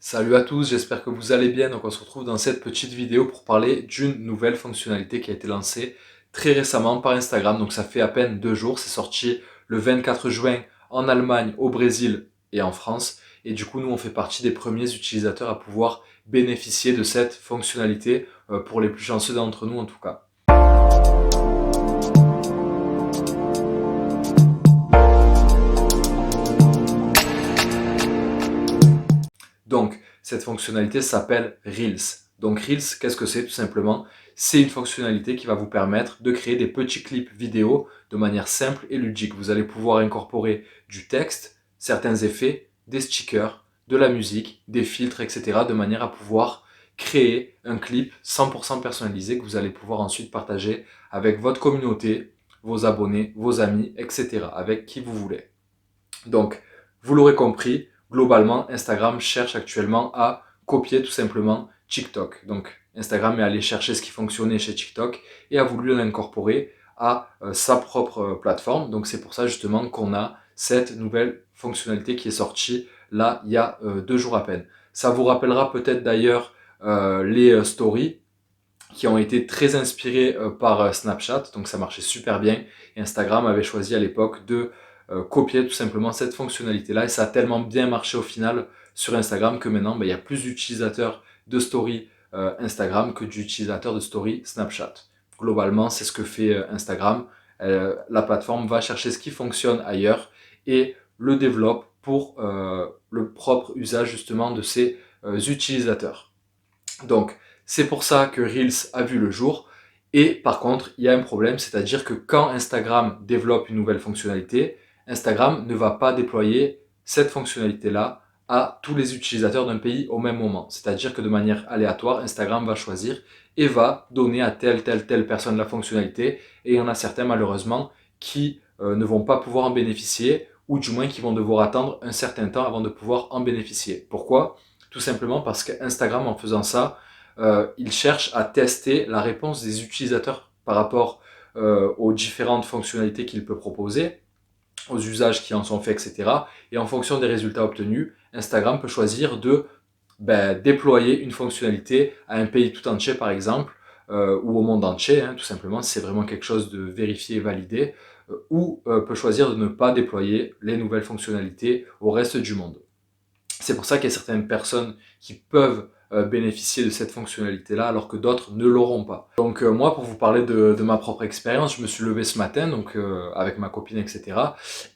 Salut à tous, j'espère que vous allez bien. Donc on se retrouve dans cette petite vidéo pour parler d'une nouvelle fonctionnalité qui a été lancée très récemment par Instagram. Donc ça fait à peine 2 jours, c'est sorti le 24 juin en Allemagne, au Brésil et en France. Et du coup nous on fait partie des premiers utilisateurs à pouvoir bénéficier de cette fonctionnalité, pour les plus chanceux d'entre nous en tout cas. Donc, cette fonctionnalité s'appelle Reels. Donc Reels, qu'est-ce que c'est tout simplement? C'est une fonctionnalité qui va vous permettre de créer des petits clips vidéo de manière simple et ludique. Vous allez pouvoir incorporer du texte, certains effets, des stickers, de la musique, des filtres, etc. de manière à pouvoir créer un clip 100% personnalisé que vous allez pouvoir ensuite partager avec votre communauté, vos abonnés, vos amis, etc. avec qui vous voulez. Donc, vous l'aurez compris, globalement, Instagram cherche actuellement à copier tout simplement TikTok. Donc, Instagram est allé chercher ce qui fonctionnait chez TikTok et a voulu l'incorporer à sa propre plateforme. Donc, c'est pour ça justement qu'on a cette nouvelle fonctionnalité qui est sortie là, il y a 2 jours à peine. Ça vous rappellera peut-être d'ailleurs les stories qui ont été très inspirés par Snapchat, donc ça marchait super bien. Et Instagram avait choisi à l'époque de copier tout simplement cette fonctionnalité-là, et ça a tellement bien marché au final sur Instagram que maintenant il y a plus d'utilisateurs de story Instagram que d'utilisateurs de story Snapchat. Globalement, c'est ce que fait Instagram. La plateforme va chercher ce qui fonctionne ailleurs et le développe pour le propre usage justement de ses utilisateurs. Donc, c'est pour ça que Reels a vu le jour. Et par contre, il y a un problème, c'est-à-dire que quand Instagram développe une nouvelle fonctionnalité, Instagram ne va pas déployer cette fonctionnalité-là à tous les utilisateurs d'un pays au même moment. C'est-à-dire que de manière aléatoire, Instagram va choisir et va donner à telle personne la fonctionnalité. Et il y en a certains malheureusement qui ne vont pas pouvoir en bénéficier, ou du moins qui vont devoir attendre un certain temps avant de pouvoir en bénéficier. Pourquoi ? Tout simplement parce qu'Instagram, en faisant ça, il cherche à tester la réponse des utilisateurs par rapport aux différentes fonctionnalités qu'il peut proposer, aux usages qui en sont faits, etc. Et en fonction des résultats obtenus, Instagram peut choisir de déployer une fonctionnalité à un pays tout entier, par exemple, ou au monde entier, tout simplement, si c'est vraiment quelque chose de vérifié et validé, ou peut choisir de ne pas déployer les nouvelles fonctionnalités au reste du monde. C'est pour ça qu'il y a certaines personnes qui peuvent bénéficier de cette fonctionnalité-là alors que d'autres ne l'auront pas. Donc moi, pour vous parler de ma propre expérience, je me suis levé ce matin donc avec ma copine, etc.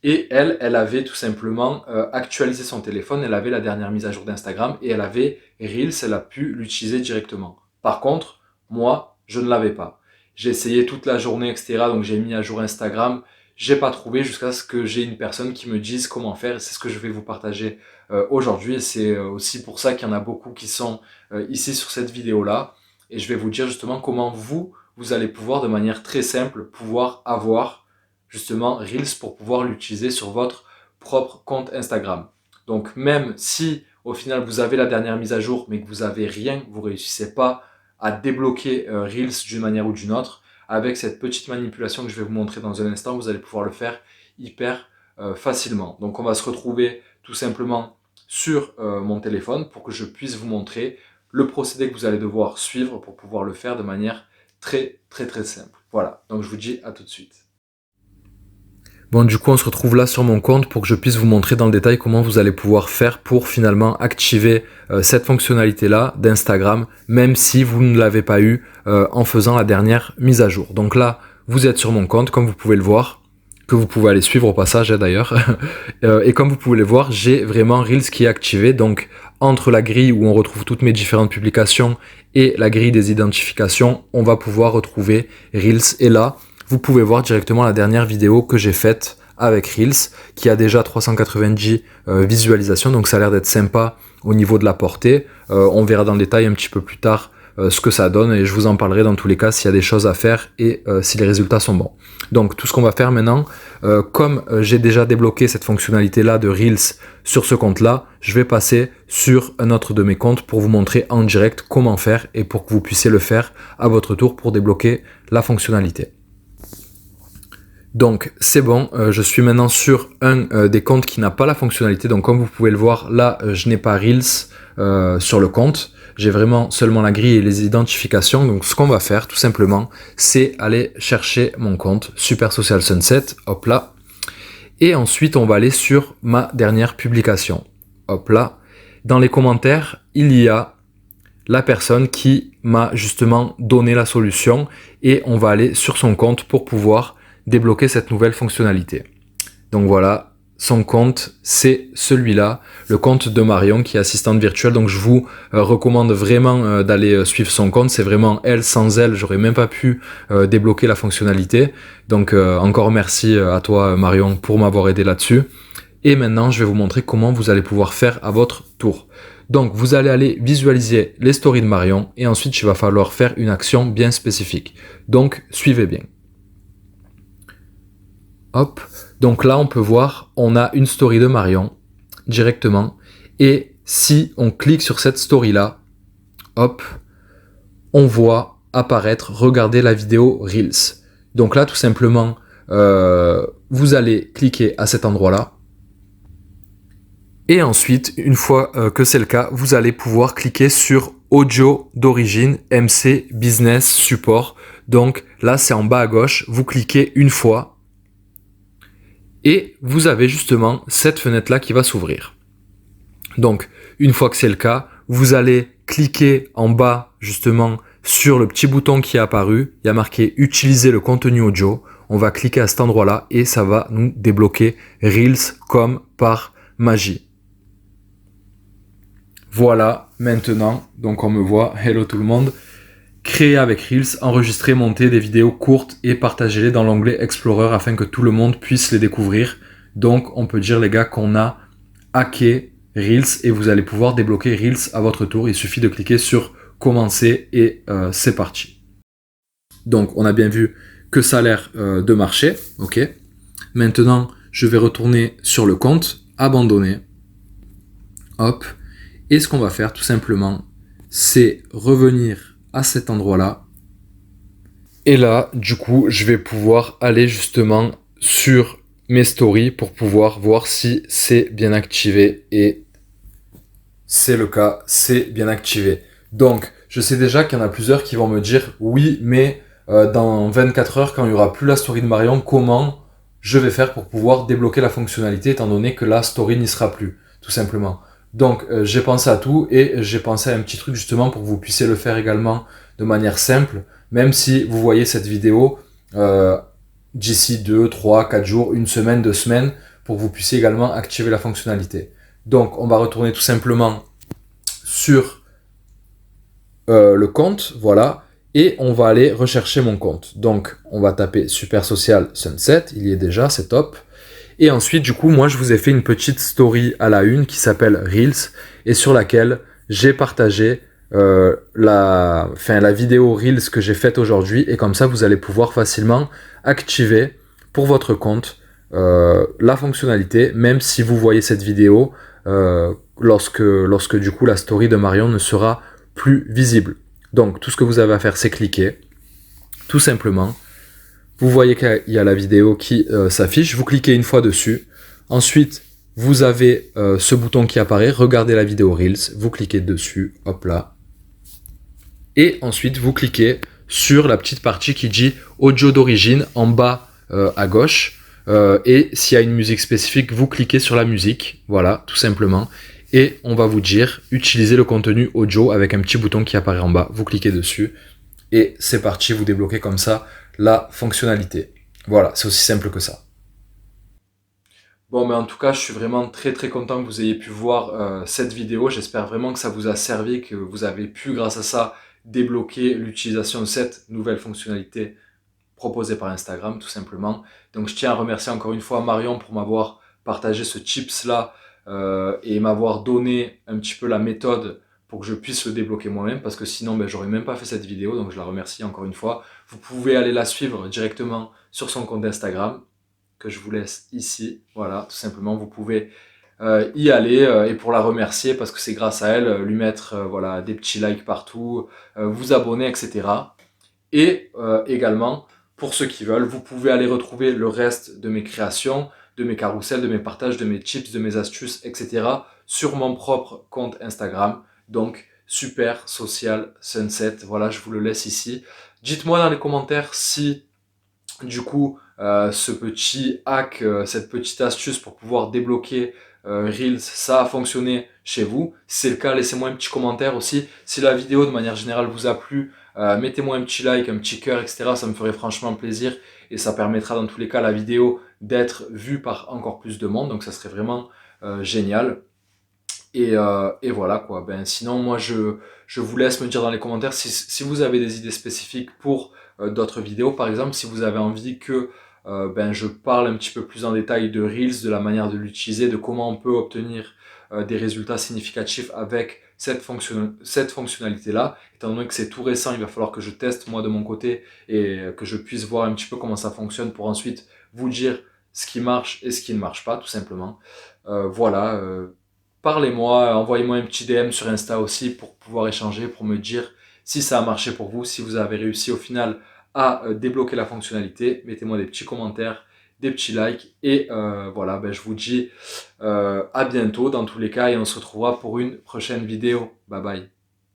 Et elle avait tout simplement actualisé son téléphone, elle avait la dernière mise à jour d'Instagram et elle avait Reels, elle a pu l'utiliser directement. Par contre, moi, je ne l'avais pas. J'ai essayé toute la journée, etc. Donc j'ai mis à jour Instagram, j'ai pas trouvé jusqu'à ce que j'ai une personne qui me dise comment faire, et c'est ce que je vais vous partager aujourd'hui, et c'est aussi pour ça qu'il y en a beaucoup qui sont ici sur cette vidéo-là, et je vais vous dire justement comment vous allez pouvoir de manière très simple pouvoir avoir justement Reels pour pouvoir l'utiliser sur votre propre compte Instagram. Donc même si au final vous avez la dernière mise à jour mais que vous avez rien, vous réussissez pas à débloquer Reels d'une manière ou d'une autre, avec cette petite manipulation que je vais vous montrer dans un instant, vous allez pouvoir le faire hyper facilement. Donc on va se retrouver tout simplement sur mon téléphone pour que je puisse vous montrer le procédé que vous allez devoir suivre pour pouvoir le faire de manière très simple. Voilà, donc je vous dis à tout de suite. Bon, du coup, on se retrouve là sur mon compte pour que je puisse vous montrer dans le détail comment vous allez pouvoir faire pour finalement activer cette fonctionnalité-là d'Instagram, même si vous ne l'avez pas eu en faisant la dernière mise à jour. Donc là, vous êtes sur mon compte, comme vous pouvez le voir, que vous pouvez aller suivre au passage d'ailleurs. Et comme vous pouvez le voir, j'ai vraiment Reels qui est activé. Donc, entre la grille où on retrouve toutes mes différentes publications et la grille des identifications, on va pouvoir retrouver Reels. Et là, vous pouvez voir directement la dernière vidéo que j'ai faite avec Reels, qui a déjà 390 visualisations, donc ça a l'air d'être sympa au niveau de la portée. On verra dans le détail un petit peu plus tard ce que ça donne, et je vous en parlerai dans tous les cas s'il y a des choses à faire et si les résultats sont bons. Donc tout ce qu'on va faire maintenant, comme j'ai déjà débloqué cette fonctionnalité-là de Reels sur ce compte-là, je vais passer sur un autre de mes comptes pour vous montrer en direct comment faire et pour que vous puissiez le faire à votre tour pour débloquer la fonctionnalité. Donc c'est bon, je suis maintenant sur un des comptes qui n'a pas la fonctionnalité. Donc comme vous pouvez le voir, là je n'ai pas Reels sur le compte. J'ai vraiment seulement la grille et les identifications. Donc ce qu'on va faire tout simplement, c'est aller chercher mon compte Super Social Sunset. Hop là. Et ensuite on va aller sur ma dernière publication. Hop là. Dans les commentaires, il y a la personne qui m'a justement donné la solution et on va aller sur son compte pour pouvoir débloquer cette nouvelle fonctionnalité. Donc voilà, son compte, c'est celui-là, le compte de Marion qui est assistante virtuelle. Donc je vous recommande vraiment d'aller suivre son compte. C'est vraiment elle, sans elle, j'aurais même pas pu débloquer la fonctionnalité. Donc encore merci à toi Marion pour m'avoir aidé là-dessus. Et maintenant, je vais vous montrer comment vous allez pouvoir faire à votre tour. Donc, vous allez aller visualiser les stories de Marion et ensuite, il va falloir faire une action bien spécifique. Donc, suivez bien. Hop. Donc là, on peut voir, on a une story de Marion directement. Et si on clique sur cette story-là, hop, on voit apparaître, regardez la vidéo Reels. Donc là, tout simplement, vous allez cliquer à cet endroit-là. Et ensuite, une fois que c'est le cas, vous allez pouvoir cliquer sur Audio d'origine MC Business Support. Donc là, c'est en bas à gauche. Vous cliquez une fois et vous avez justement cette fenêtre-là qui va s'ouvrir. Donc, une fois que c'est le cas, vous allez cliquer en bas justement sur le petit bouton qui est apparu. Il y a marqué Utiliser le contenu audio. On va cliquer à cet endroit-là et ça va nous débloquer Reels comme par magie. Voilà, maintenant, donc on me voit, hello tout le monde, créer avec Reels, enregistrer, monter des vidéos courtes et partager-les dans l'onglet Explorer afin que tout le monde puisse les découvrir. Donc on peut dire les gars qu'on a hacké Reels et vous allez pouvoir débloquer Reels à votre tour. Il suffit de cliquer sur commencer et c'est parti. Donc on a bien vu que ça a l'air de marcher, ok. Maintenant je vais retourner sur le compte, abandonner, hop. Et ce qu'on va faire tout simplement, c'est revenir à cet endroit-là. Et là, du coup, je vais pouvoir aller justement sur mes stories pour pouvoir voir si c'est bien activé. Et c'est le cas, c'est bien activé. Donc, je sais déjà qu'il y en a plusieurs qui vont me dire « Oui, mais dans 24 heures, quand il n'y aura plus la story de Marion, comment je vais faire pour pouvoir débloquer la fonctionnalité étant donné que la story n'y sera plus ?» Tout simplement. Donc j'ai pensé à tout et j'ai pensé à un petit truc justement pour que vous puissiez le faire également de manière simple, même si vous voyez cette vidéo d'ici 2, 3, 4 jours, une semaine, 2 semaines, pour que vous puissiez également activer la fonctionnalité. Donc on va retourner tout simplement sur le compte, voilà, et on va aller rechercher mon compte. Donc on va taper Super Social Sunset, il y est déjà, c'est top. Et ensuite, du coup, moi, je vous ai fait une petite story à la une qui s'appelle Reels et sur laquelle j'ai partagé la vidéo Reels que j'ai faite aujourd'hui. Et comme ça, vous allez pouvoir facilement activer pour votre compte la fonctionnalité, même si vous voyez cette vidéo lorsque du coup la story de Marion ne sera plus visible. Donc, tout ce que vous avez à faire, c'est cliquer, tout simplement. Vous voyez qu'il y a la vidéo qui s'affiche, vous cliquez une fois dessus. Ensuite, vous avez ce bouton qui apparaît, regardez la vidéo Reels, vous cliquez dessus, hop là. Et ensuite, vous cliquez sur la petite partie qui dit audio d'origine en bas à gauche. Et s'il y a une musique spécifique, vous cliquez sur la musique, voilà, tout simplement. Et on va vous dire, utilisez le contenu audio avec un petit bouton qui apparaît en bas, vous cliquez dessus. Et c'est parti, vous débloquez comme ça la fonctionnalité. Voilà, c'est aussi simple que ça. Bon, mais en tout cas, je suis vraiment très très content que vous ayez pu voir cette vidéo. J'espère vraiment que ça vous a servi, que vous avez pu, grâce à ça, débloquer l'utilisation de cette nouvelle fonctionnalité proposée par Instagram, tout simplement. Donc, je tiens à remercier encore une fois Marion pour m'avoir partagé ce tips-là et m'avoir donné un petit peu la méthode pour que je puisse le débloquer moi-même, parce que sinon, ben, j'aurais même pas fait cette vidéo, donc je la remercie encore une fois. Vous pouvez aller la suivre directement sur son compte Instagram, que je vous laisse ici, voilà, tout simplement, vous pouvez y aller et pour la remercier, parce que c'est grâce à elle, lui mettre voilà, des petits likes partout, vous abonner, etc. Et également, pour ceux qui veulent. Vous pouvez aller retrouver le reste de mes créations, de mes carousels, de mes partages, de mes tips, de mes astuces, etc. sur mon propre compte Instagram. Donc, Super Social Sunset. Voilà, je vous le laisse ici. Dites-moi dans les commentaires si, du coup, ce petit hack, cette petite astuce pour pouvoir débloquer Reels, ça a fonctionné chez vous. Si c'est le cas, laissez-moi un petit commentaire aussi. Si la vidéo de manière générale vous a plu, mettez-moi un petit like, un petit cœur, etc. Ça me ferait franchement plaisir et ça permettra dans tous les cas la vidéo d'être vue par encore plus de monde. Donc ça serait vraiment génial. Et voilà quoi. Ben, sinon, moi, je vous laisse me dire dans les commentaires si vous avez des idées spécifiques pour d'autres vidéos. Par exemple, si vous avez envie que ben, je parle un petit peu plus en détail de Reels, de la manière de l'utiliser, de comment on peut obtenir des résultats significatifs avec cette fonctionnalité-là. Étant donné que c'est tout récent, il va falloir que je teste moi de mon côté et que je puisse voir un petit peu comment ça fonctionne pour ensuite vous dire ce qui marche et ce qui ne marche pas, tout simplement. Voilà. Parlez-moi, envoyez-moi un petit DM sur Insta aussi pour pouvoir échanger, pour me dire si ça a marché pour vous, si vous avez réussi au final à débloquer la fonctionnalité. Mettez-moi des petits commentaires, des petits likes et voilà, ben, je vous dis à bientôt dans tous les cas et on se retrouvera pour une prochaine vidéo. Bye bye.